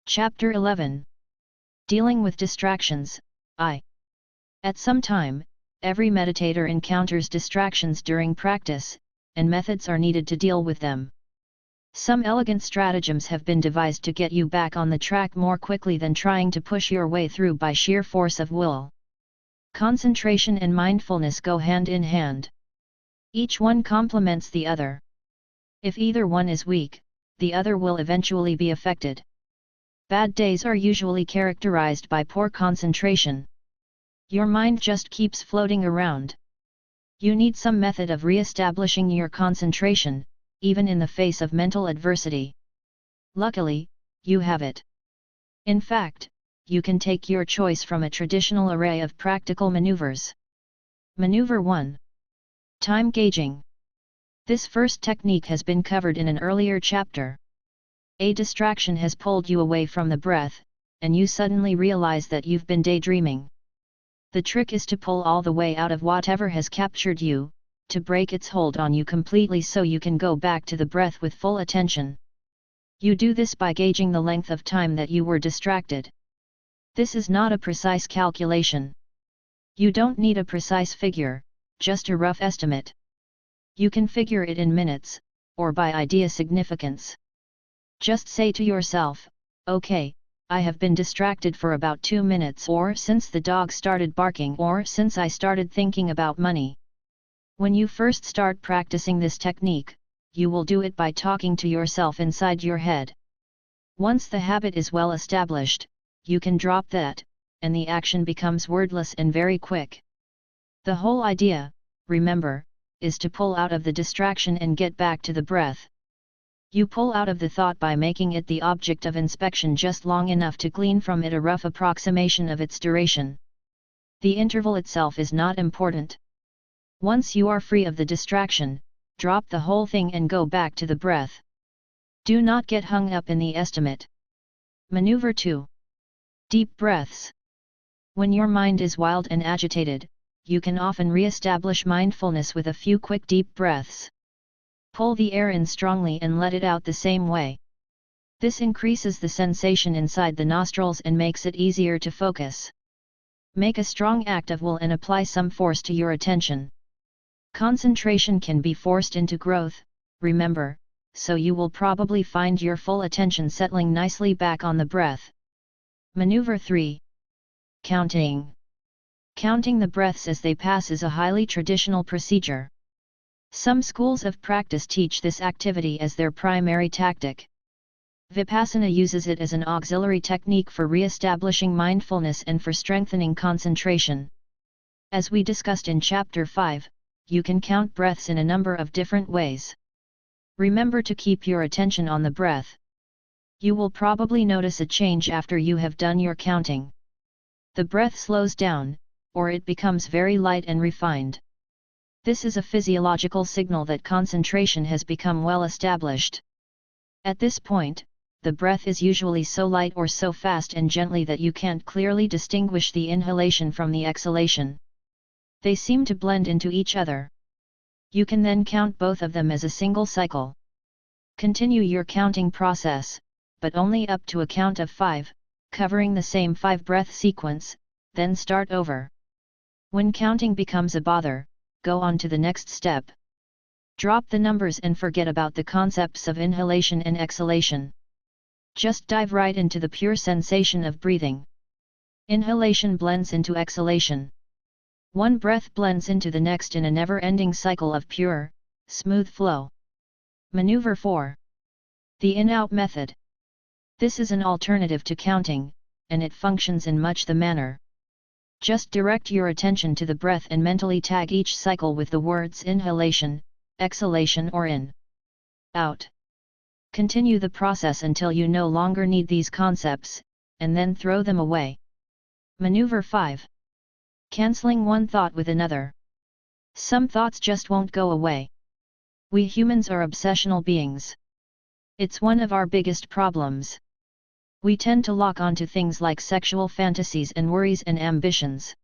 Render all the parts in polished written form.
Chapter 11. Dealing with Distractions. At some time, every meditator encounters distractions during practice, and methods are needed to deal with them. Some elegant stratagems have been devised to get you back on the track more quickly than trying to push your way through by sheer force of will. Concentration and mindfulness go hand in hand. Each one complements the other. If either one is weak, the other will eventually be affected. Bad days are usually characterized by poor concentration. Your mind just keeps floating around. You need some method of re-establishing your concentration, even in the face of mental adversity. Luckily, you have it. In fact, you can take your choice from a traditional array of practical maneuvers. Maneuver 1. Time gauging. This first technique has been covered in an earlier chapter. A distraction has pulled you away from the breath, and you suddenly realize that you've been daydreaming. The trick is to pull all the way out of whatever has captured you, to break its hold on you completely so you can go back to the breath with full attention. You do this by gauging the length of time that you were distracted. This is not a precise calculation. You don't need a precise figure, just a rough estimate. You can figure it in minutes, or by idea significance. Just say to yourself, okay, I have been distracted for about 2 minutes, or since the dog started barking, or since I started thinking about money. When you first start practicing this technique, you will do it by talking to yourself inside your head. Once the habit is well established, you can drop that, and the action becomes wordless and very quick. The whole idea, remember, is to pull out of the distraction and get back to the breath. You pull out of the thought by making it the object of inspection just long enough to glean from it a rough approximation of its duration. The interval itself is not important. Once you are free of the distraction, drop the whole thing and go back to the breath. Do not get hung up in the estimate. Maneuver 2. Deep breaths. When your mind is wild and agitated, you can often re-establish mindfulness with a few quick deep breaths. Pull the air in strongly and let it out the same way. This increases the sensation inside the nostrils and makes it easier to focus. Make a strong act of will and apply some force to your attention. Concentration can be forced into growth, remember, so you will probably find your full attention settling nicely back on the breath. Maneuver 3. Counting. Counting the breaths as they pass is a highly traditional procedure. Some schools of practice teach this activity as their primary tactic. Vipassana uses it as an auxiliary technique for re-establishing mindfulness and for strengthening concentration. As we discussed in Chapter 5, you can count breaths in a number of different ways. Remember to keep your attention on the breath. You will probably notice a change after you have done your counting. The breath slows down, or it becomes very light and refined. This is a physiological signal that concentration has become well established. At this point, the breath is usually so light or so fast and gently that you can't clearly distinguish the inhalation from the exhalation. They seem to blend into each other. You can then count both of them as a single cycle. Continue your counting process, but only up to a count of 5, covering the same 5-breath sequence, then start over. When counting becomes a bother, go on to the next step. Drop the numbers and forget about the concepts of inhalation and exhalation. Just dive right into the pure sensation of breathing. Inhalation blends into exhalation. One breath blends into the next in a never-ending cycle of pure, smooth flow. Maneuver 4. The in-out method. This is an alternative to counting, and it functions in much the manner. Just direct your attention to the breath and mentally tag each cycle with the words inhalation, exhalation or in, out. Continue the process until you no longer need these concepts, and then throw them away. Maneuver 5. Canceling one thought with another. Some thoughts just won't go away. We humans are obsessional beings. It's one of our biggest problems. We tend to lock onto things like sexual fantasies and worries and ambitions.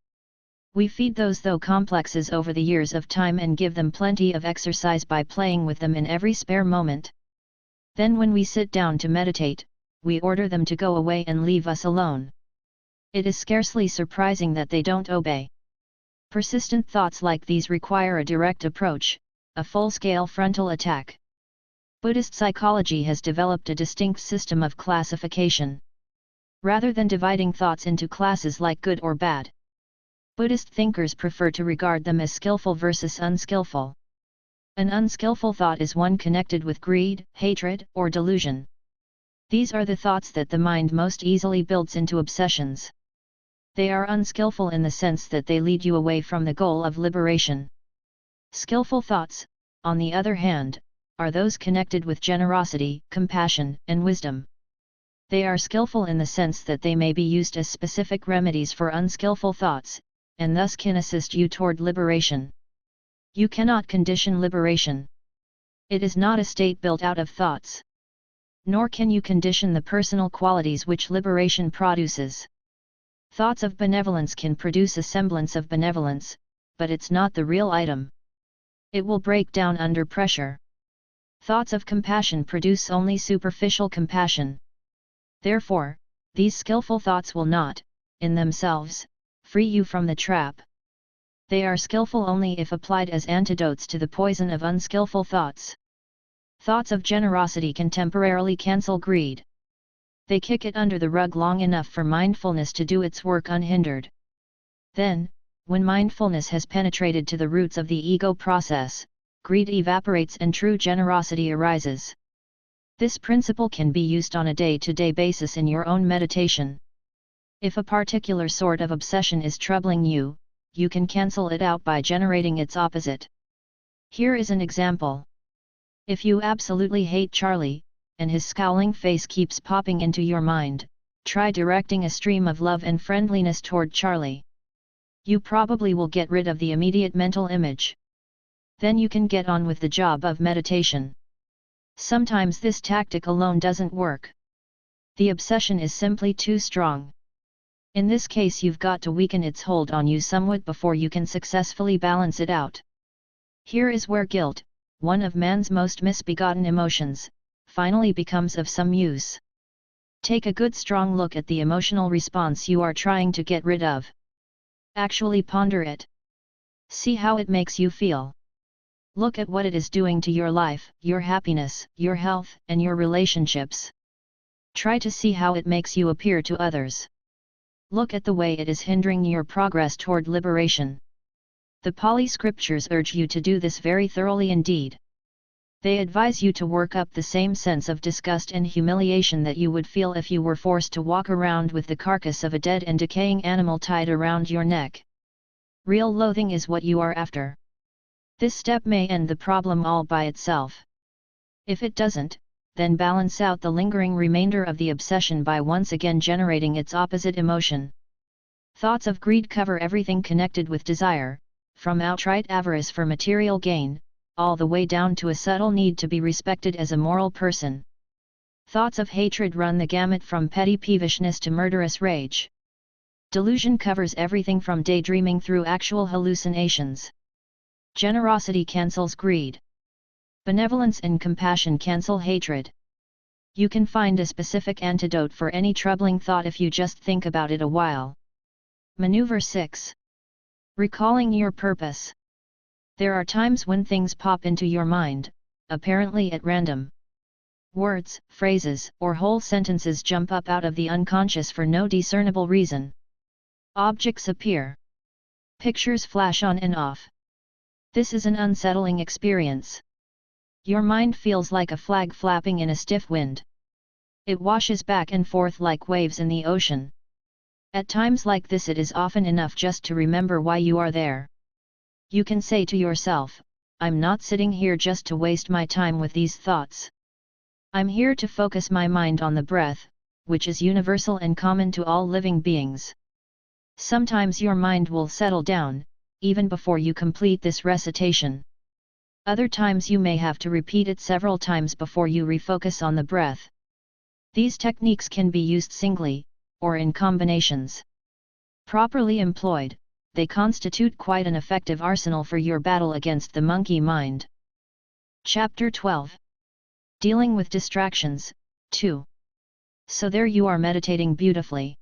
We feed those complexes over the years of time and give them plenty of exercise by playing with them in every spare moment. Then when we sit down to meditate, we order them to go away and leave us alone. It is scarcely surprising that they don't obey. Persistent thoughts like these require a direct approach, a full-scale frontal attack. Buddhist psychology has developed a distinct system of classification. Rather than dividing thoughts into classes like good or bad, Buddhist thinkers prefer to regard them as skillful versus unskillful. An unskillful thought is one connected with greed, hatred, or delusion. These are the thoughts that the mind most easily builds into obsessions. They are unskillful in the sense that they lead you away from the goal of liberation. Skillful thoughts, on the other hand, are those connected with generosity, compassion, and wisdom. They are skillful in the sense that they may be used as specific remedies for unskillful thoughts, and thus can assist you toward liberation. You cannot condition liberation. It is not a state built out of thoughts. Nor can you condition the personal qualities which liberation produces. Thoughts of benevolence can produce a semblance of benevolence, but it's not the real item. It will break down under pressure. Thoughts of compassion produce only superficial compassion. Therefore, these skillful thoughts will not, in themselves, free you from the trap. They are skillful only if applied as antidotes to the poison of unskillful thoughts. Thoughts of generosity can temporarily cancel greed. They kick it under the rug long enough for mindfulness to do its work unhindered. Then, when mindfulness has penetrated to the roots of the ego process, greed evaporates and true generosity arises. This principle can be used on a day-to-day basis in your own meditation. If a particular sort of obsession is troubling you, you can cancel it out by generating its opposite. Here is an example. If you absolutely hate Charlie, and his scowling face keeps popping into your mind, try directing a stream of love and friendliness toward Charlie. You probably will get rid of the immediate mental image. Then you can get on with the job of meditation. Sometimes this tactic alone doesn't work. The obsession is simply too strong. In this case, you've got to weaken its hold on you somewhat before you can successfully balance it out. Here is where guilt, one of man's most misbegotten emotions, finally becomes of some use. Take a good strong look at the emotional response you are trying to get rid of. Actually ponder it. See how it makes you feel. Look at what it is doing to your life, your happiness, your health, and your relationships. Try to see how it makes you appear to others. Look at the way it is hindering your progress toward liberation. The Pali scriptures urge you to do this very thoroughly indeed. They advise you to work up the same sense of disgust and humiliation that you would feel if you were forced to walk around with the carcass of a dead and decaying animal tied around your neck. Real loathing is what you are after. This step may end the problem all by itself. If it doesn't, then balance out the lingering remainder of the obsession by once again generating its opposite emotion. Thoughts of greed cover everything connected with desire, from outright avarice for material gain, all the way down to a subtle need to be respected as a moral person. Thoughts of hatred run the gamut from petty peevishness to murderous rage. Delusion covers everything from daydreaming through actual hallucinations. Generosity cancels greed. Benevolence and compassion cancel hatred. You can find a specific antidote for any troubling thought if you just think about it a while. Maneuver 6. Recalling your purpose. There are times when things pop into your mind, apparently at random. Words, phrases, or whole sentences jump up out of the unconscious for no discernible reason. Objects appear. Pictures flash on and off. This is an unsettling experience. Your mind feels like a flag flapping in a stiff wind. It washes back and forth like waves in the ocean. At times like this, it is often enough just to remember why you are there. You can say to yourself, I'm not sitting here just to waste my time with these thoughts. I'm here to focus my mind on the breath, which is universal and common to all living beings. Sometimes your mind will settle down, even before you complete this recitation. Other times you may have to repeat it several times before you refocus on the breath. These techniques can be used singly, or in combinations. Properly employed, they constitute quite an effective arsenal for your battle against the monkey mind. Chapter 12. Dealing with Distractions, 2. So there you are meditating beautifully.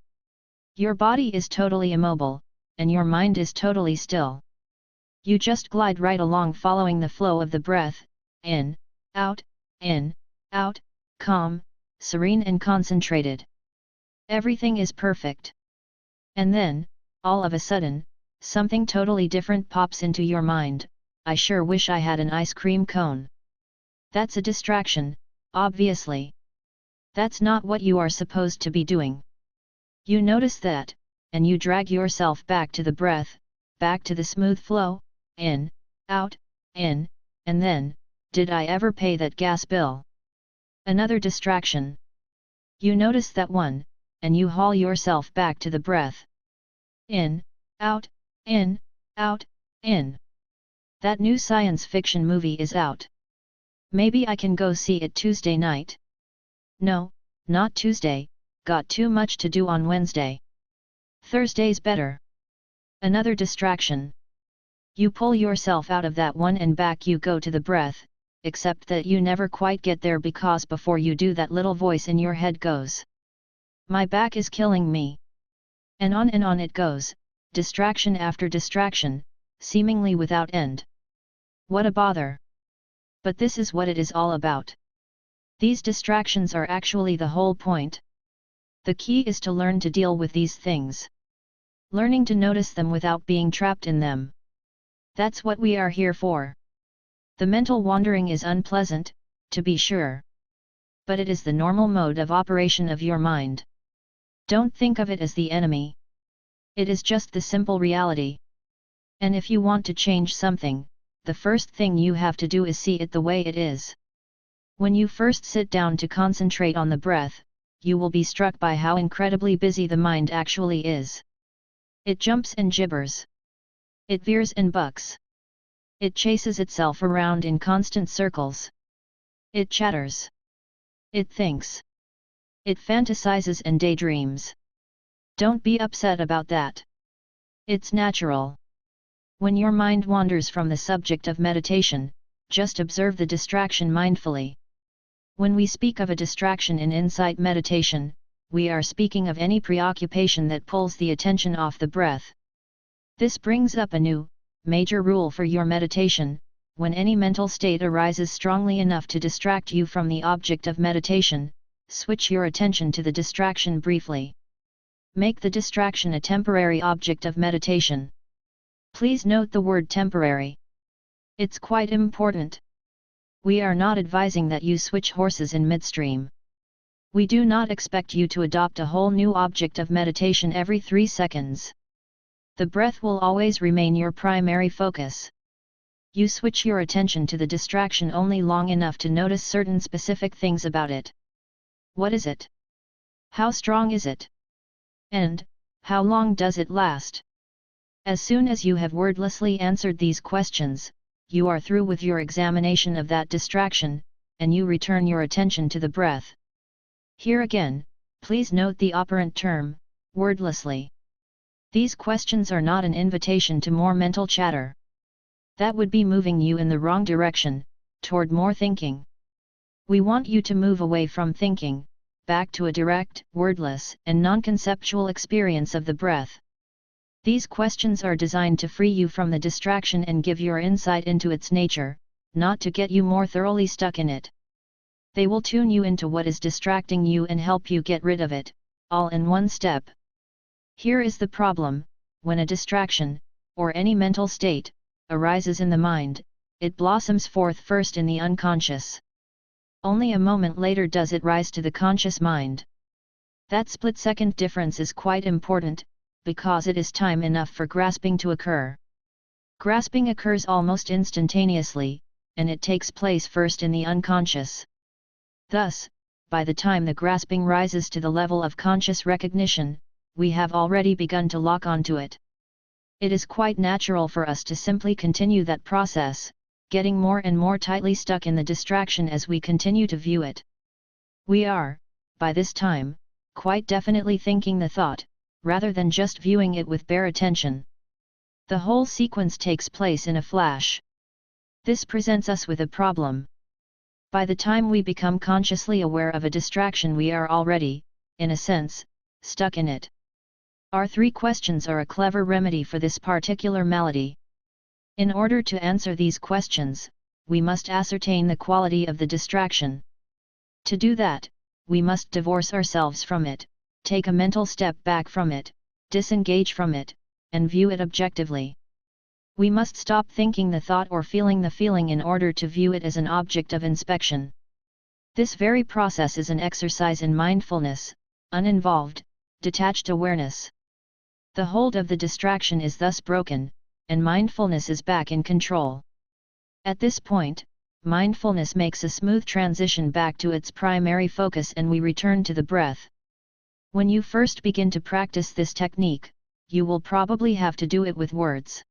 Your body is totally immobile, and your mind is totally still. You just glide right along following the flow of the breath, in, out, calm, serene and concentrated. Everything is perfect. And then, all of a sudden, something totally different pops into your mind. I sure wish I had an ice cream cone. That's a distraction, obviously. That's not what you are supposed to be doing. You notice that, and you drag yourself back to the breath, back to the smooth flow, in, and then, did I ever pay that gas bill? Another distraction. You notice that one, and you haul yourself back to the breath. In, out, in. That new science fiction movie is out. Maybe I can go see it Tuesday night. No, not Tuesday, got too much to do on Wednesday. Thursday's better. Another distraction. You pull yourself out of that one and back you go to the breath, except that you never quite get there because before you do that little voice in your head goes, "My back is killing me." And on it goes, distraction after distraction, seemingly without end. What a bother! But this is what it is all about. These distractions are actually the whole point. The key is to learn to deal with these things. Learning to notice them without being trapped in them. That's what we are here for. The mental wandering is unpleasant, to be sure. But it is the normal mode of operation of your mind. Don't think of it as the enemy. It is just the simple reality. And if you want to change something, the first thing you have to do is see it the way it is. When you first sit down to concentrate on the breath, you will be struck by how incredibly busy the mind actually is. It jumps and gibbers. It veers and bucks. It chases itself around in constant circles. It chatters. It thinks. It fantasizes and daydreams. Don't be upset about that. It's natural. When your mind wanders from the subject of meditation, just observe the distraction mindfully. When we speak of a distraction in insight meditation, we are speaking of any preoccupation that pulls the attention off the breath. This brings up a new, major rule for your meditation: when any mental state arises strongly enough to distract you from the object of meditation, switch your attention to the distraction briefly. Make the distraction a temporary object of meditation. Please note the word temporary. It's quite important. We are not advising that you switch horses in midstream. We do not expect you to adopt a whole new object of meditation every 3 seconds. The breath will always remain your primary focus. You switch your attention to the distraction only long enough to notice certain specific things about it. What is it? How strong is it? And, how long does it last? As soon as you have wordlessly answered these questions, you are through with your examination of that distraction, and you return your attention to the breath. Here again, please note the operant term, wordlessly. These questions are not an invitation to more mental chatter. That would be moving you in the wrong direction, toward more thinking. We want you to move away from thinking, back to a direct, wordless, and non-conceptual experience of the breath. These questions are designed to free you from the distraction and give your insight into its nature, not to get you more thoroughly stuck in it. They will tune you into what is distracting you and help you get rid of it, all in one step. Here is the problem: when a distraction, or any mental state, arises in the mind, it blossoms forth first in the unconscious. Only a moment later does it rise to the conscious mind. That split-second difference is quite important, because it is time enough for grasping to occur. Grasping occurs almost instantaneously, and it takes place first in the unconscious. Thus, by the time the grasping rises to the level of conscious recognition, we have already begun to lock onto it. It is quite natural for us to simply continue that process, getting more and more tightly stuck in the distraction as we continue to view it. We are, by this time, quite definitely thinking the thought, rather than just viewing it with bare attention. The whole sequence takes place in a flash. This presents us with a problem. By the time we become consciously aware of a distraction, we are already, in a sense, stuck in it. Our 3 questions are a clever remedy for this particular malady. In order to answer these questions, we must ascertain the quality of the distraction. To do that, we must divorce ourselves from it, take a mental step back from it, disengage from it, and view it objectively. We must stop thinking the thought or feeling the feeling in order to view it as an object of inspection. This very process is an exercise in mindfulness, uninvolved, detached awareness. The hold of the distraction is thus broken, and mindfulness is back in control. At this point, mindfulness makes a smooth transition back to its primary focus and we return to the breath. When you first begin to practice this technique, you will probably have to do it with words.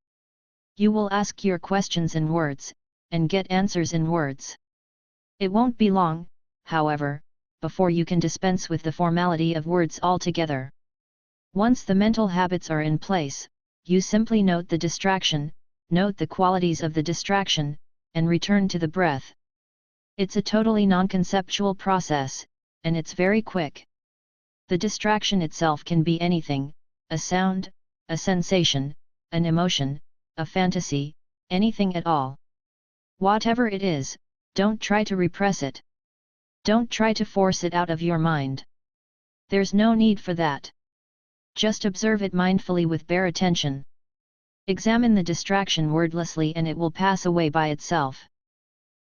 You will ask your questions in words, and get answers in words. It won't be long, however, before you can dispense with the formality of words altogether. Once the mental habits are in place, you simply note the distraction, note the qualities of the distraction, and return to the breath. It's a totally non-conceptual process, and it's very quick. The distraction itself can be anything, a sound, a sensation, an emotion, a fantasy, anything at all. Whatever it is, don't try to repress it. Don't try to force it out of your mind. There's no need for that. Just observe it mindfully with bare attention. Examine the distraction wordlessly and it will pass away by itself.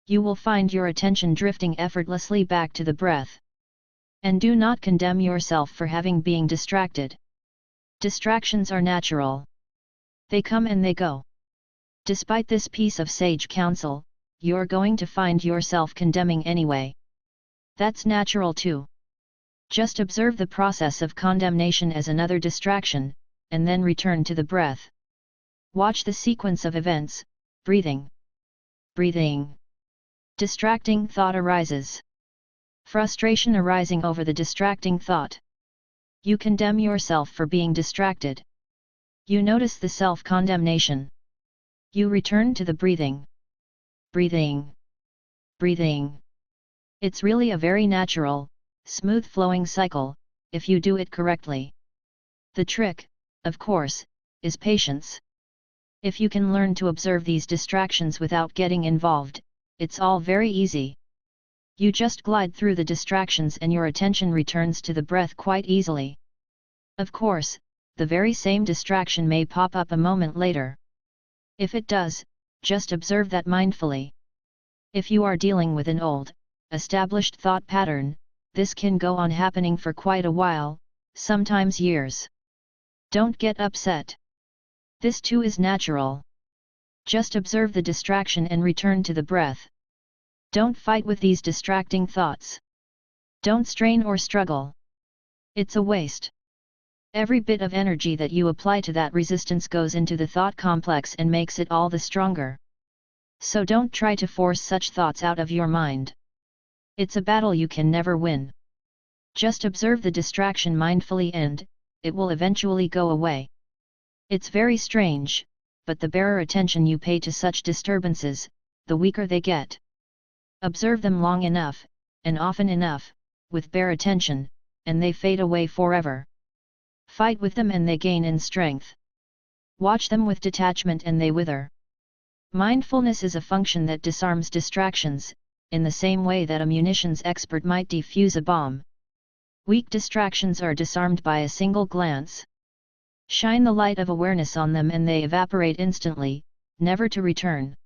You will find your attention drifting effortlessly back to the breath. And do not condemn yourself for having being distracted. Distractions are natural. They come and they go. Despite this piece of sage counsel, you're going to find yourself condemning anyway. That's natural too. Just observe the process of condemnation as another distraction, and then return to the breath. Watch the sequence of events, breathing. Breathing. Distracting thought arises. Frustration arising over the distracting thought. You condemn yourself for being distracted. You notice the self-condemnation. You return to the breathing. Breathing. Breathing. It's really a very natural, smooth-flowing cycle, if you do it correctly. The trick, of course, is patience. If you can learn to observe these distractions without getting involved, it's all very easy. You just glide through the distractions and your attention returns to the breath quite easily. Of course, the very same distraction may pop up a moment later. If it does, just observe that mindfully. If you are dealing with an old, established thought pattern, this can go on happening for quite a while, sometimes years. Don't get upset. This too is natural. Just observe the distraction and return to the breath. Don't fight with these distracting thoughts. Don't strain or struggle. It's a waste. Every bit of energy that you apply to that resistance goes into the thought complex and makes it all the stronger. So don't try to force such thoughts out of your mind. It's a battle you can never win. Just observe the distraction mindfully and, it will eventually go away. It's very strange, but the barer attention you pay to such disturbances, the weaker they get. Observe them long enough, and often enough, with bare attention, and they fade away forever. Fight with them and they gain in strength. Watch them with detachment and they wither. Mindfulness is a function that disarms distractions, in the same way that a munitions expert might defuse a bomb. Weak distractions are disarmed by a single glance. Shine the light of awareness on them and they evaporate instantly, never to return.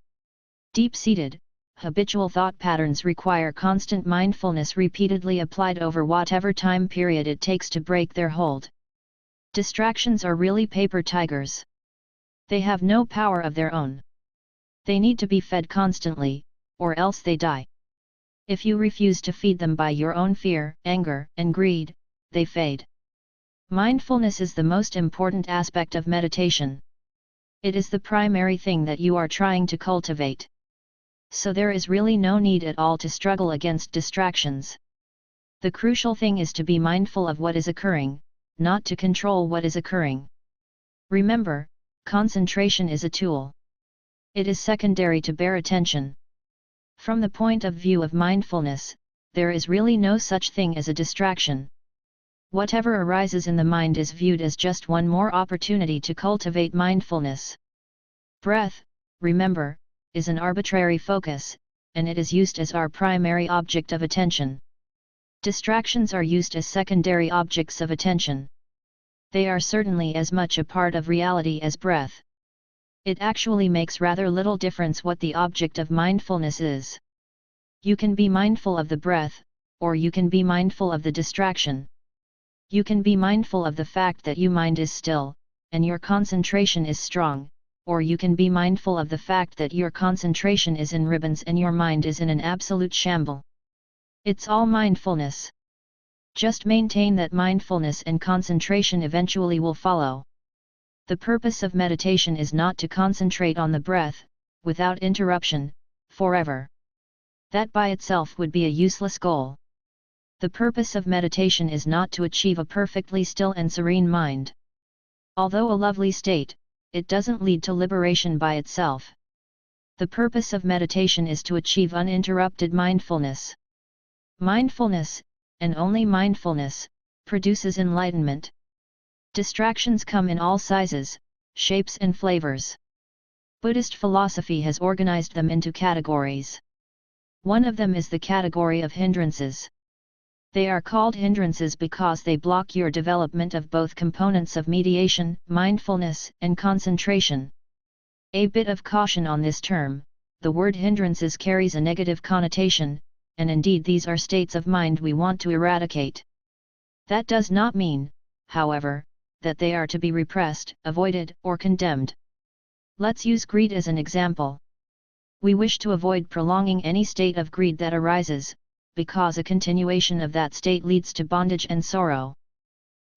Deep-seated, habitual thought patterns require constant mindfulness repeatedly applied over whatever time period it takes to break their hold. Distractions are really paper tigers. They have no power of their own. They need to be fed constantly, or else they die. If you refuse to feed them by your own fear, anger, and greed, they fade. Mindfulness is the most important aspect of meditation. It is the primary thing that you are trying to cultivate. So there is really no need at all to struggle against distractions. The crucial thing is to be mindful of what is occurring, not to control what is occurring. Remember, concentration is a tool. It is secondary to bare attention. From the point of view of mindfulness, there is really no such thing as a distraction. Whatever arises in the mind is viewed as just one more opportunity to cultivate mindfulness. Breath, remember, is an arbitrary focus, and it is used as our primary object of attention. Distractions are used as secondary objects of attention. They are certainly as much a part of reality as breath. It actually makes rather little difference what the object of mindfulness is. You can be mindful of the breath, or you can be mindful of the distraction. You can be mindful of the fact that your mind is still, and your concentration is strong, or you can be mindful of the fact that your concentration is in ribbons and your mind is in an absolute shamble. It's all mindfulness. Just maintain that mindfulness and concentration eventually will follow. The purpose of meditation is not to concentrate on the breath, without interruption, forever. That by itself would be a useless goal. The purpose of meditation is not to achieve a perfectly still and serene mind. Although a lovely state, it doesn't lead to liberation by itself. The purpose of meditation is to achieve uninterrupted mindfulness. Mindfulness, and only mindfulness, produces enlightenment. Distractions come in all sizes, shapes and flavors. Buddhist philosophy has organized them into categories. One of them is the category of hindrances. They are called hindrances because they block your development of both components of mediation, mindfulness, and concentration. A bit of caution on this term: the word hindrances carries a negative connotation, and indeed these are states of mind we want to eradicate. That does not mean, however, that they are to be repressed, avoided, or condemned. Let's use greed as an example. We wish to avoid prolonging any state of greed that arises, because a continuation of that state leads to bondage and sorrow.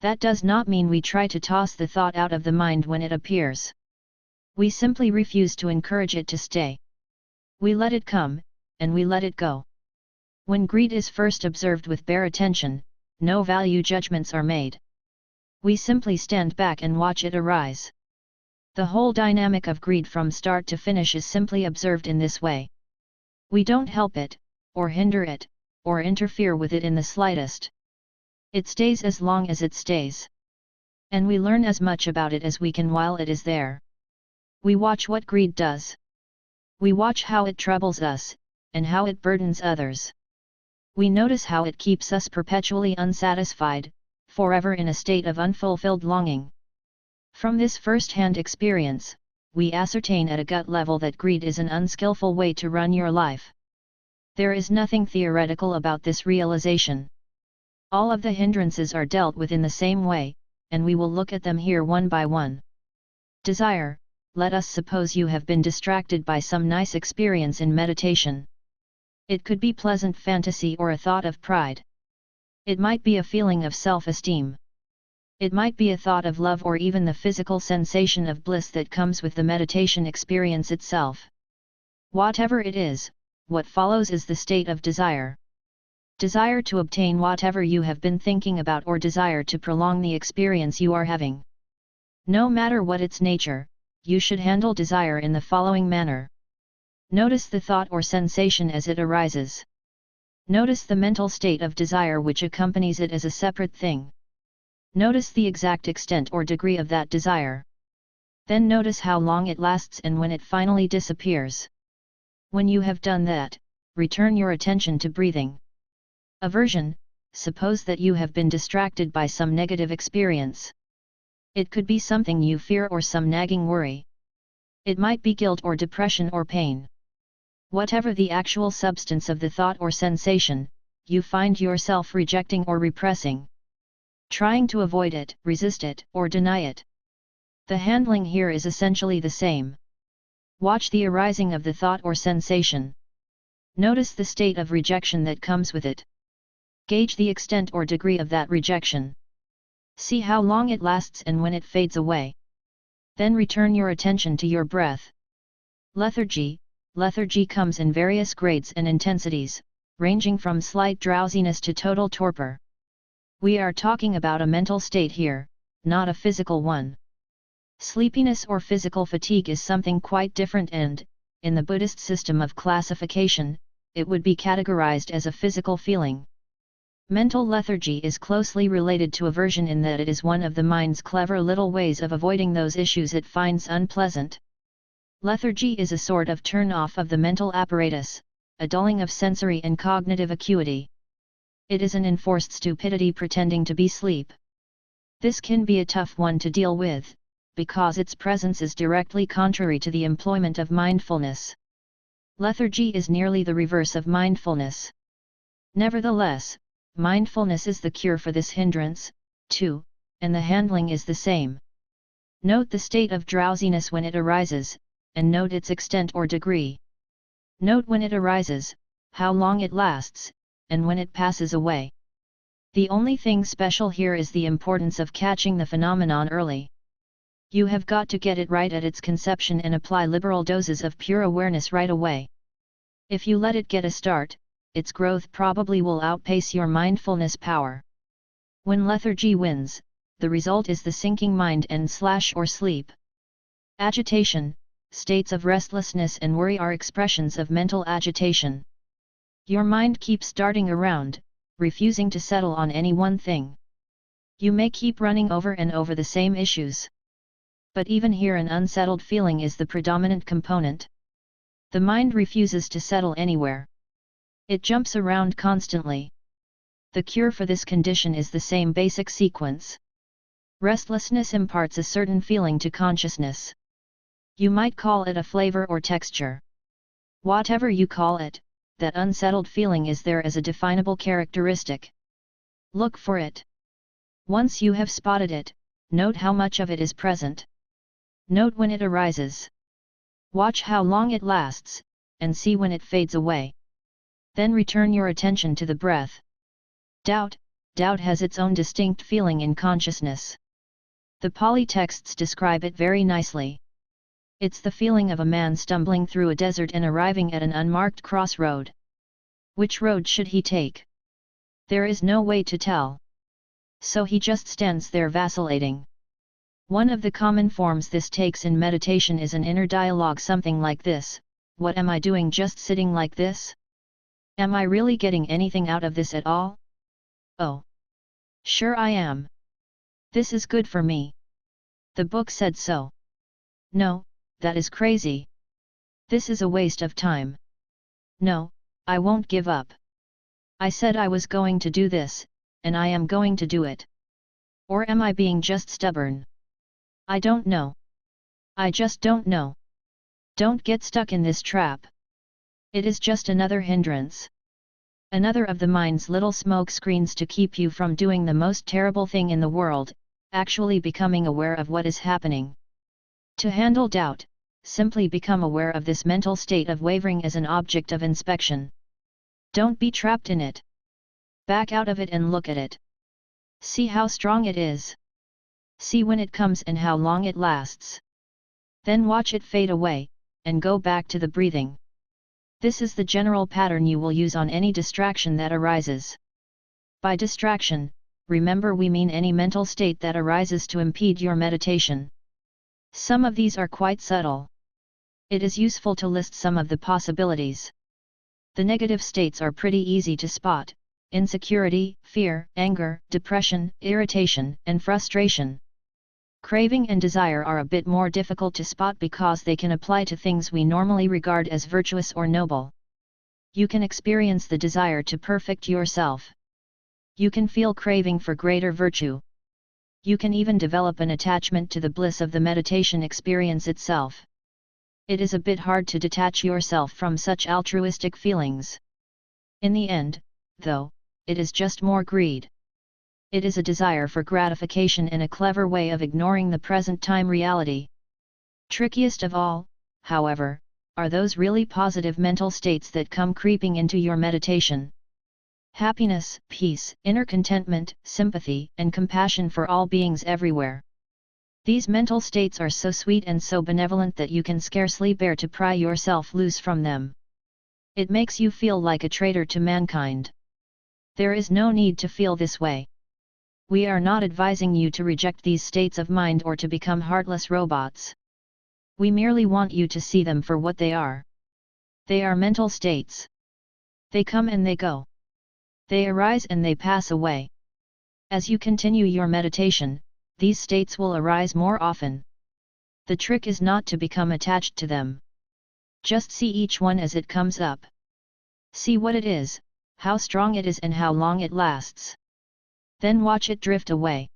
That does not mean we try to toss the thought out of the mind when it appears. We simply refuse to encourage it to stay. We let it come, and we let it go. When greed is first observed with bare attention, no value judgments are made. We simply stand back and watch it arise. The whole dynamic of greed from start to finish is simply observed in this way. We don't help it, or hinder it, or interfere with it in the slightest. It stays as long as it stays. And we learn as much about it as we can while it is there. We watch what greed does. We watch how it troubles us, and how it burdens others. We notice how it keeps us perpetually unsatisfied, forever in a state of unfulfilled longing. From this first-hand experience, we ascertain at a gut level that greed is an unskillful way to run your life. There is nothing theoretical about this realization. All of the hindrances are dealt with in the same way, and we will look at them here one by one. Desire: let us suppose you have been distracted by some nice experience in meditation. It could be pleasant fantasy or a thought of pride. It might be a feeling of self-esteem. It might be a thought of love or even the physical sensation of bliss that comes with the meditation experience itself. Whatever it is, what follows is the state of desire. Desire to obtain whatever you have been thinking about or desire to prolong the experience you are having. No matter what its nature, you should handle desire in the following manner. Notice the thought or sensation as it arises. Notice the mental state of desire which accompanies it as a separate thing. Notice the exact extent or degree of that desire. Then notice how long it lasts and when it finally disappears. When you have done that, return your attention to breathing. Aversion: suppose that you have been distracted by some negative experience. It could be something you fear or some nagging worry. It might be guilt or depression or pain. Whatever the actual substance of the thought or sensation, you find yourself rejecting or repressing. Trying to avoid it, resist it, or deny it. The handling here is essentially the same. Watch the arising of the thought or sensation. Notice the state of rejection that comes with it. Gauge the extent or degree of that rejection. See how long it lasts and when it fades away. Then return your attention to your breath. Lethargy: lethargy comes in various grades and intensities, ranging from slight drowsiness to total torpor. We are talking about a mental state here, not a physical one. Sleepiness or physical fatigue is something quite different and, in the Buddhist system of classification, it would be categorized as a physical feeling. Mental lethargy is closely related to aversion in that it is one of the mind's clever little ways of avoiding those issues it finds unpleasant. Lethargy is a sort of turn-off of the mental apparatus, a dulling of sensory and cognitive acuity. It is an enforced stupidity pretending to be sleep. This can be a tough one to deal with, because its presence is directly contrary to the employment of mindfulness. Lethargy is nearly the reverse of mindfulness. Nevertheless, mindfulness is the cure for this hindrance, too, and the handling is the same. Note the state of drowsiness when it arises, and note its extent or degree. Note when it arises, how long it lasts, and when it passes away. The only thing special here is the importance of catching the phenomenon early. You have got to get it right at its conception and apply liberal doses of pure awareness right away. If you let it get a start, its growth probably will outpace your mindfulness power. When lethargy wins, the result is the sinking mind and/or sleep. Agitation, states of restlessness and worry are expressions of mental agitation. Your mind keeps darting around, refusing to settle on any one thing. You may keep running over and over the same issues. But even here an unsettled feeling is the predominant component. The mind refuses to settle anywhere. It jumps around constantly. The cure for this condition is the same basic sequence. Restlessness imparts a certain feeling to consciousness. You might call it a flavor or texture. Whatever you call it, that unsettled feeling is there as a definable characteristic. Look for it. Once you have spotted it, note how much of it is present. Note when it arises. Watch how long it lasts, and see when it fades away. Then return your attention to the breath. Doubt has its own distinct feeling in consciousness. The Pali texts describe it very nicely. It's the feeling of a man stumbling through a desert and arriving at an unmarked crossroad. Which road should he take? There is no way to tell. So he just stands there vacillating. One of the common forms this takes in meditation is an inner dialogue something like this: what am I doing just sitting like this? Am I really getting anything out of this at all? Oh! Sure I am. This is good for me. The book said so. No, that is crazy. This is a waste of time. No, I won't give up. I said I was going to do this, and I am going to do it. Or am I being just stubborn? I don't know. I just don't know. Don't get stuck in this trap. It is just another hindrance. Another of the mind's little smoke screens to keep you from doing the most terrible thing in the world, actually becoming aware of what is happening. To handle doubt, simply become aware of this mental state of wavering as an object of inspection. Don't be trapped in it. Back out of it and look at it. See how strong it is. See when it comes and how long it lasts. Then watch it fade away, and go back to the breathing. This is the general pattern you will use on any distraction that arises. By distraction, remember we mean any mental state that arises to impede your meditation. Some of these are quite subtle. It is useful to list some of the possibilities. The negative states are pretty easy to spot: insecurity, fear, anger, depression, irritation, and frustration. Craving and desire are a bit more difficult to spot because they can apply to things we normally regard as virtuous or noble. You can experience the desire to perfect yourself. You can feel craving for greater virtue. You can even develop an attachment to the bliss of the meditation experience itself. It is a bit hard to detach yourself from such altruistic feelings. In the end, though, it is just more greed. It is a desire for gratification and a clever way of ignoring the present-time reality. Trickiest of all, however, are those really positive mental states that come creeping into your meditation. Happiness, peace, inner contentment, sympathy, and compassion for all beings everywhere. These mental states are so sweet and so benevolent that you can scarcely bear to pry yourself loose from them. It makes you feel like a traitor to mankind. There is no need to feel this way. We are not advising you to reject these states of mind or to become heartless robots. We merely want you to see them for what they are. They are mental states. They come and they go. They arise and they pass away. As you continue your meditation, these states will arise more often. The trick is not to become attached to them. Just see each one as it comes up. See what it is, how strong it is and how long it lasts. Then watch it drift away.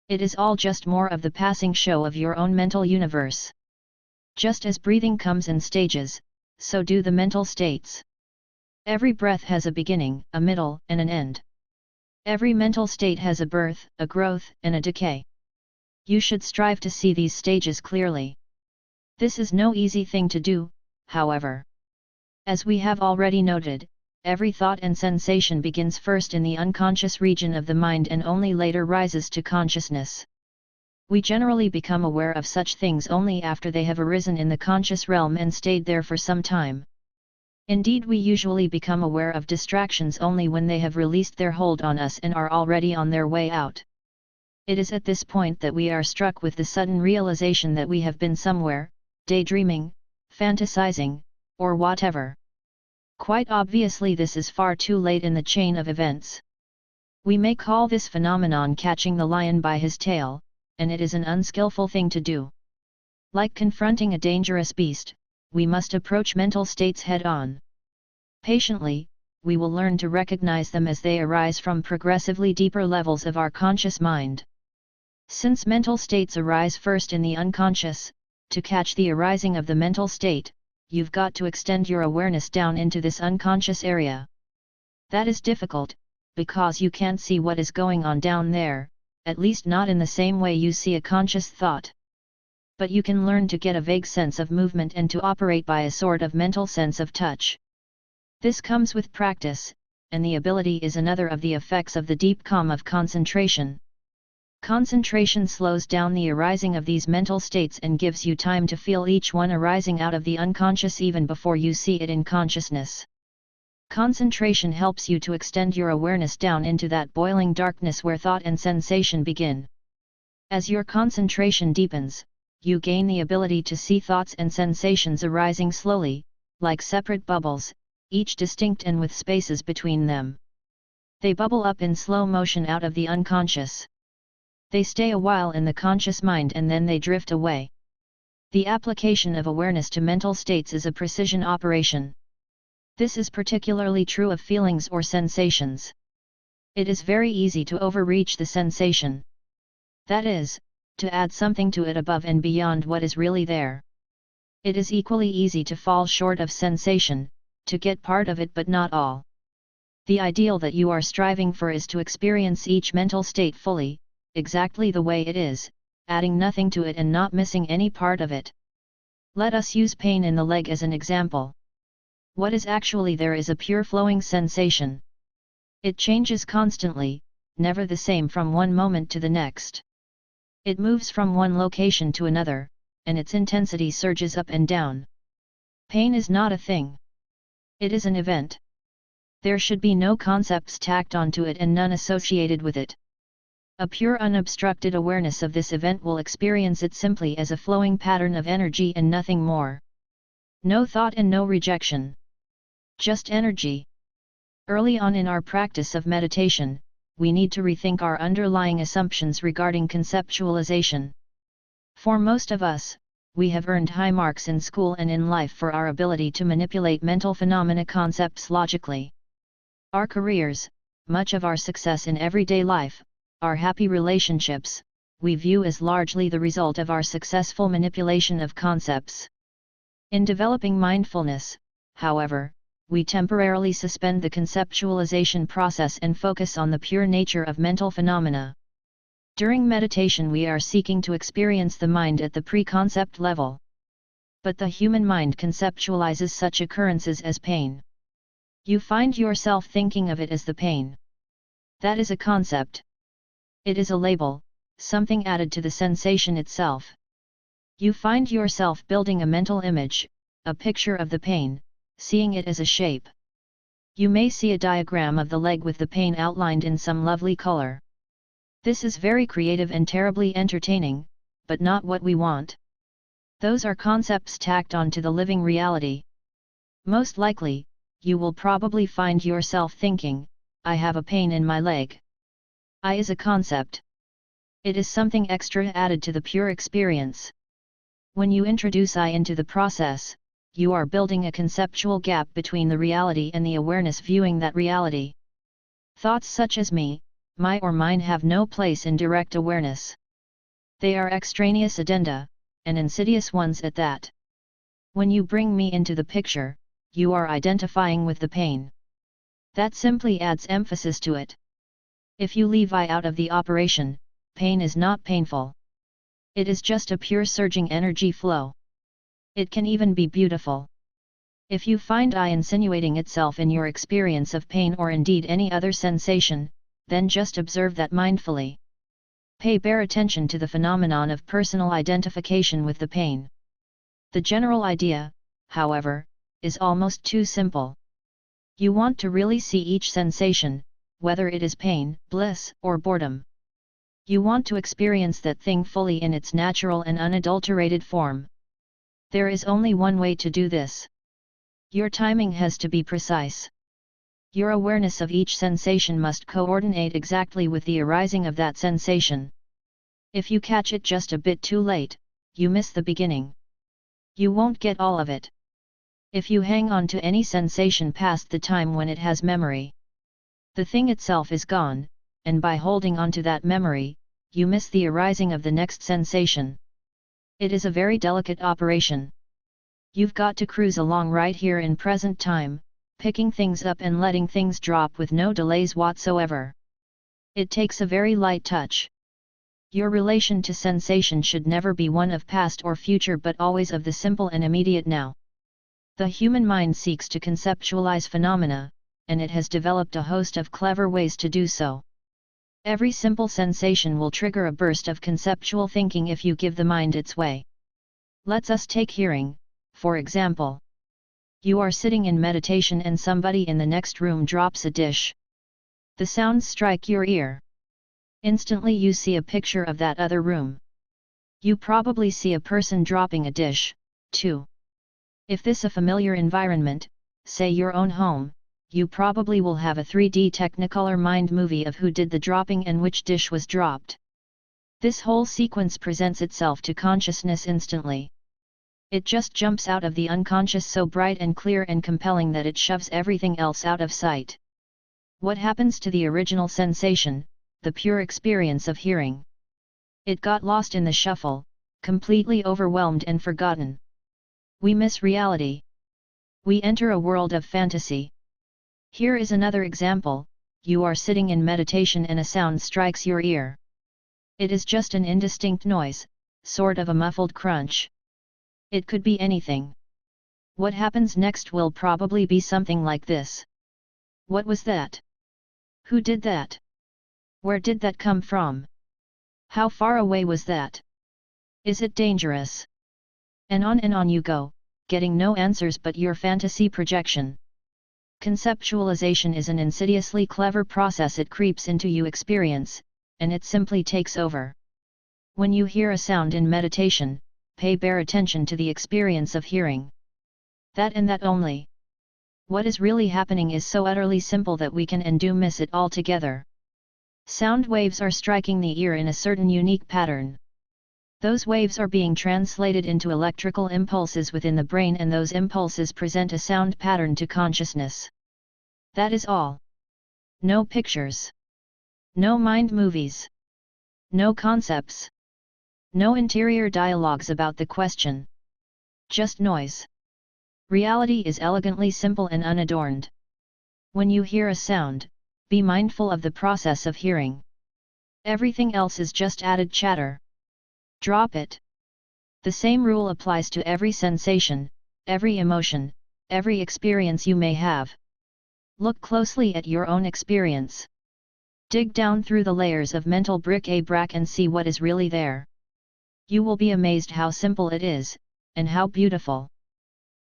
It is all just more of the passing show of your own mental universe. Just as breathing comes in stages, so do the mental states. Every breath has a beginning, a middle, and an end. Every mental state has a birth, a growth, and a decay. You should strive to see these stages clearly. This is no easy thing to do, however. As we have already noted, every thought and sensation begins first in the unconscious region of the mind and only later rises to consciousness. We generally become aware of such things only after they have arisen in the conscious realm and stayed there for some time. Indeed, we usually become aware of distractions only when they have released their hold on us and are already on their way out. It is at this point that we are struck with the sudden realization that we have been somewhere, daydreaming, fantasizing, or whatever. Quite obviously, this is far too late in the chain of events. We may call this phenomenon catching the lion by his tail, and it is an unskillful thing to do. Like confronting a dangerous beast, we must approach mental states head-on. Patiently, we will learn to recognize them as they arise from progressively deeper levels of our conscious mind. Since mental states arise first in the unconscious, to catch the arising of the mental state, you've got to extend your awareness down into this unconscious area. That is difficult, because you can't see what is going on down there, at least not in the same way you see a conscious thought. But you can learn to get a vague sense of movement and to operate by a sort of mental sense of touch. This comes with practice, and the ability is another of the effects of the deep calm of concentration. Concentration slows down the arising of these mental states and gives you time to feel each one arising out of the unconscious even before you see it in consciousness. Concentration helps you to extend your awareness down into that boiling darkness where thought and sensation begin. As your concentration deepens, you gain the ability to see thoughts and sensations arising slowly, like separate bubbles, each distinct and with spaces between them. They bubble up in slow motion out of the unconscious. They stay a while in the conscious mind and then they drift away. The application of awareness to mental states is a precision operation. This is particularly true of feelings or sensations. It is very easy to overreach the sensation. That is, to add something to it above and beyond what is really there. It is equally easy to fall short of sensation, to get part of it but not all. The ideal that you are striving for is to experience each mental state fully, exactly the way it is, adding nothing to it and not missing any part of it. Let us use pain in the leg as an example. What is actually there is a pure flowing sensation. It changes constantly, never the same from one moment to the next. It moves from one location to another, and its intensity surges up and down. Pain is not a thing. It is an event. There should be no concepts tacked onto it and none associated with it. A pure unobstructed awareness of this event will experience it simply as a flowing pattern of energy and nothing more. No thought and no rejection. Just energy. Early on in our practice of meditation, we need to rethink our underlying assumptions regarding conceptualization. For most of us, we have earned high marks in school and in life for our ability to manipulate mental phenomena concepts logically. Our careers, much of our success in everyday life, our happy relationships, we view as largely the result of our successful manipulation of concepts. In developing mindfulness, however, we temporarily suspend the conceptualization process and focus on the pure nature of mental phenomena. During meditation we are seeking to experience the mind at the pre-concept level. But the human mind conceptualizes such occurrences as pain. You find yourself thinking of it as the pain. That is a concept. It is a label, something added to the sensation itself. You find yourself building a mental image, a picture of the pain, seeing it as a shape. You may see a diagram of the leg with the pain outlined in some lovely color. This is very creative and terribly entertaining, but not what we want. Those are concepts tacked onto the living reality. Most likely, you will probably find yourself thinking, I have a pain in my leg. I is a concept. It is something extra added to the pure experience. When you introduce I into the process, you are building a conceptual gap between the reality and the awareness viewing that reality. Thoughts such as me, my or mine have no place in direct awareness. They are extraneous addenda, and insidious ones at that. When you bring me into the picture, you are identifying with the pain. That simply adds emphasis to it. If you leave I out of the operation, pain is not painful. It is just a pure surging energy flow. It can even be beautiful. If you find I insinuating itself in your experience of pain or indeed any other sensation, then just observe that mindfully. Pay bare attention to the phenomenon of personal identification with the pain. The general idea, however, is almost too simple. You want to really see each sensation, whether it is pain, bliss, or boredom. You want to experience that thing fully in its natural and unadulterated form. There is only one way to do this. Your timing has to be precise. Your awareness of each sensation must coordinate exactly with the arising of that sensation. If you catch it just a bit too late, you miss the beginning. You won't get all of it. If you hang on to any sensation past the time when it has memory, the thing itself is gone, and by holding on to that memory, you miss the arising of the next sensation. It is a very delicate operation. You've got to cruise along right here in present time, picking things up and letting things drop with no delays whatsoever. It takes a very light touch. Your relation to sensation should never be one of past or future but always of the simple and immediate now. The human mind seeks to conceptualize phenomena, and it has developed a host of clever ways to do so. Every simple sensation will trigger a burst of conceptual thinking if you give the mind its way. Let's us take hearing, for example. You are sitting in meditation and somebody in the next room drops a dish. The sounds strike your ear. Instantly you see a picture of that other room. You probably see a person dropping a dish, too. If this a familiar environment, say your own home, you probably will have a 3D Technicolor mind movie of who did the dropping and which dish was dropped. This whole sequence presents itself to consciousness instantly. It just jumps out of the unconscious so bright and clear and compelling that it shoves everything else out of sight. What happens to the original sensation, the pure experience of hearing? It got lost in the shuffle, completely overwhelmed and forgotten. We miss reality. We enter a world of fantasy. Here is another example. You are sitting in meditation and a sound strikes your ear. It is just an indistinct noise, sort of a muffled crunch. It could be anything. What happens next will probably be something like this. What was that? Who did that? Where did that come from? How far away was that? Is it dangerous? And on you go, getting no answers but your fantasy projection. Conceptualization is an insidiously clever process. It creeps into you experience, and it simply takes over. When you hear a sound in meditation, pay bare attention to the experience of hearing. That and that only. What is really happening is so utterly simple that we can and do miss it altogether. Sound waves are striking the ear in a certain unique pattern. Those waves are being translated into electrical impulses within the brain, and those impulses present a sound pattern to consciousness. That is all. No pictures. No mind movies. No concepts. No interior dialogues about the question. Just noise. Reality is elegantly simple and unadorned. When you hear a sound, be mindful of the process of hearing. Everything else is just added chatter. Drop it. The same rule applies to every sensation, every emotion, every experience you may have. Look closely at your own experience. Dig down through the layers of mental bric-a-brac and see what is really there. You will be amazed how simple it is, and how beautiful.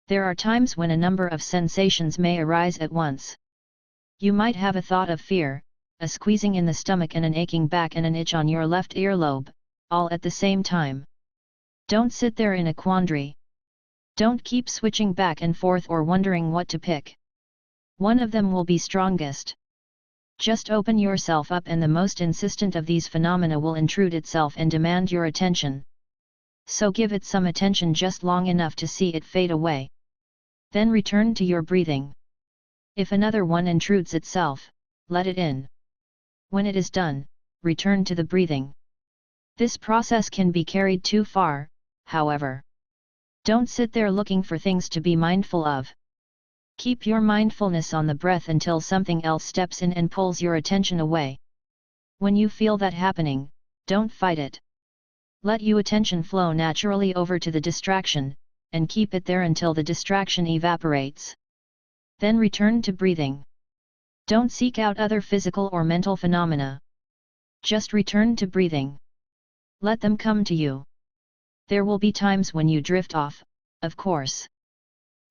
There are times when a number of sensations may arise at once. You might have a thought of fear, a squeezing in the stomach and an aching back and an itch on your left earlobe, all at the same time. Don't sit there in a quandary. Don't keep switching back and forth or wondering what to pick. One of them will be strongest. Just open yourself up and the most insistent of these phenomena will intrude itself and demand your attention. So give it some attention just long enough to see it fade away. Then return to your breathing. If another one intrudes itself, let it in. When it is done, return to the breathing. This process can be carried too far, however. Don't sit there looking for things to be mindful of. Keep your mindfulness on the breath until something else steps in and pulls your attention away. When you feel that happening, don't fight it. Let your attention flow naturally over to the distraction, and keep it there until the distraction evaporates. Then return to breathing. Don't seek out other physical or mental phenomena. Just return to breathing. Let them come to you. There will be times when you drift off, of course.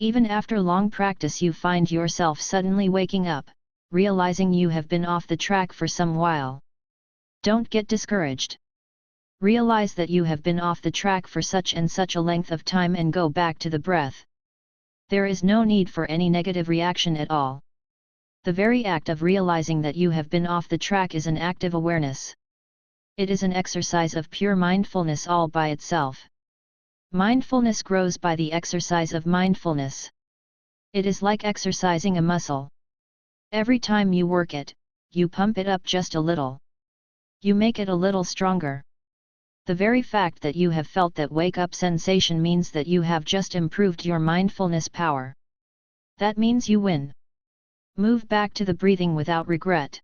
Even after long practice you find yourself suddenly waking up, realizing you have been off the track for some while. Don't get discouraged. Realize that you have been off the track for such and such a length of time and go back to the breath. There is no need for any negative reaction at all. The very act of realizing that you have been off the track is an active awareness. It is an exercise of pure mindfulness all by itself. Mindfulness grows by the exercise of mindfulness. It is like exercising a muscle. Every time you work it, you pump it up just a little. You make it a little stronger. The very fact that you have felt that wake-up sensation means that you have just improved your mindfulness power. That means you win. Move back to the breathing without regret.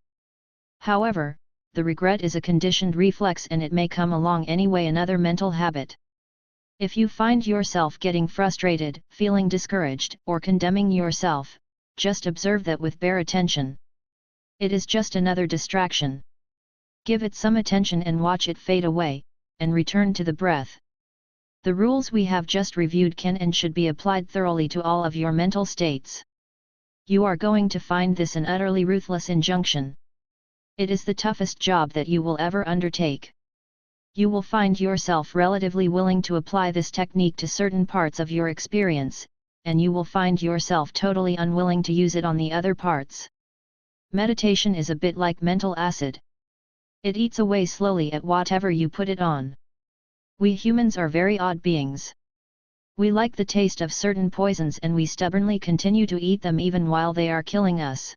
However, the regret is a conditioned reflex and it may come along anyway, another mental habit. If you find yourself getting frustrated, feeling discouraged, or condemning yourself, just observe that with bare attention. It is just another distraction. Give it some attention and watch it fade away, and return to the breath. The rules we have just reviewed can and should be applied thoroughly to all of your mental states. You are going to find this an utterly ruthless injunction. It is the toughest job that you will ever undertake. You will find yourself relatively willing to apply this technique to certain parts of your experience, and you will find yourself totally unwilling to use it on the other parts. Meditation is a bit like mental acid. It eats away slowly at whatever you put it on. We humans are very odd beings. We like the taste of certain poisons and we stubbornly continue to eat them even while they are killing us.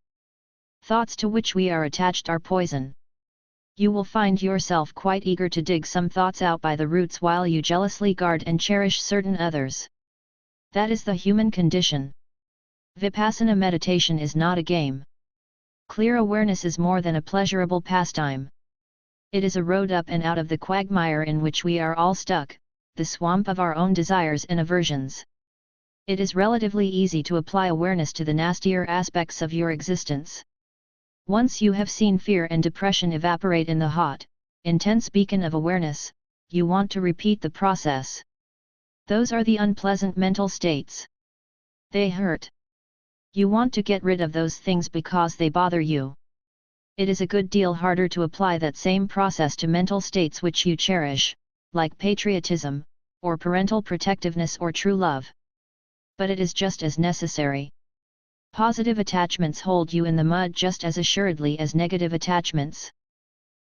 Thoughts to which we are attached are poison. You will find yourself quite eager to dig some thoughts out by the roots while you jealously guard and cherish certain others. That is the human condition. Vipassana meditation is not a game. Clear awareness is more than a pleasurable pastime. It is a road up and out of the quagmire in which we are all stuck, the swamp of our own desires and aversions. It is relatively easy to apply awareness to the nastier aspects of your existence. Once you have seen fear and depression evaporate in the hot, intense beacon of awareness, you want to repeat the process. Those are the unpleasant mental states. They hurt. You want to get rid of those things because they bother you. It is a good deal harder to apply that same process to mental states which you cherish, like patriotism, or parental protectiveness or true love. But it is just as necessary. Positive attachments hold you in the mud just as assuredly as negative attachments.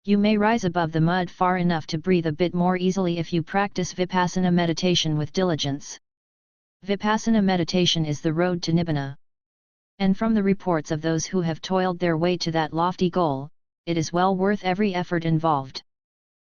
You may rise above the mud far enough to breathe a bit more easily if you practice Vipassana meditation with diligence. Vipassana meditation is the road to Nibbana. And from the reports of those who have toiled their way to that lofty goal, it is well worth every effort involved.